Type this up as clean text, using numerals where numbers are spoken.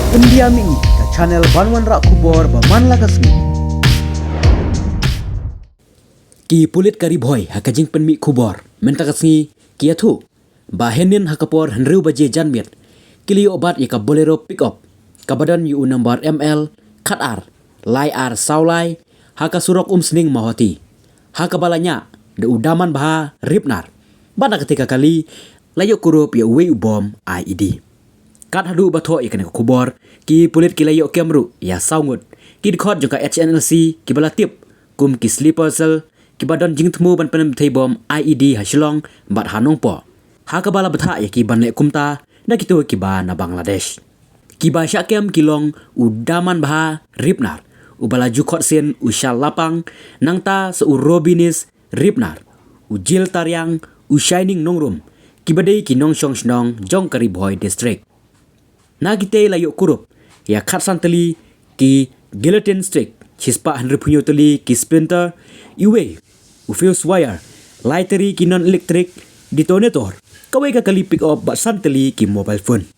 Pendiami ke channel Banwan Rak Kubor Baman Lakasmi. Ki pulit kari boy hakajing penmi kubor mentakasni ki atu bahenin hakapor henriu baje janmiet kili obat yaka bolero pick up kabadan yu number ML khatar lai ar saulai haka surok sning mahoti hakabalanya de udaman baha ripnar bana ketika kali layo kurup ya uwe ubom IED kat hadu batho ikane kubor ki pulit kilayo kemru ya saungut ki dikhot joka HNLC ki bala tip kum ki sleeper cell kibadan jing temu ban penem thei bom IED hasilong bat hanong po hakabala batha ya ki ban le kumta na kito kiba na Bangladesh kiba syakem kilong udaman baha ripnar ubala jukhot sen ushal lapang nangta se urobinis ripnar ujil taryang ushining nongrum kibadei kinong shong shnong jong kari boy district na kite layo kurup ya khatsan teli ki gelatin stick chispa hanru punyo teli ki splinter iwe fuse wire lighteri ki non electric detonator kawai ka kali pick up bat santeli ki mobile phone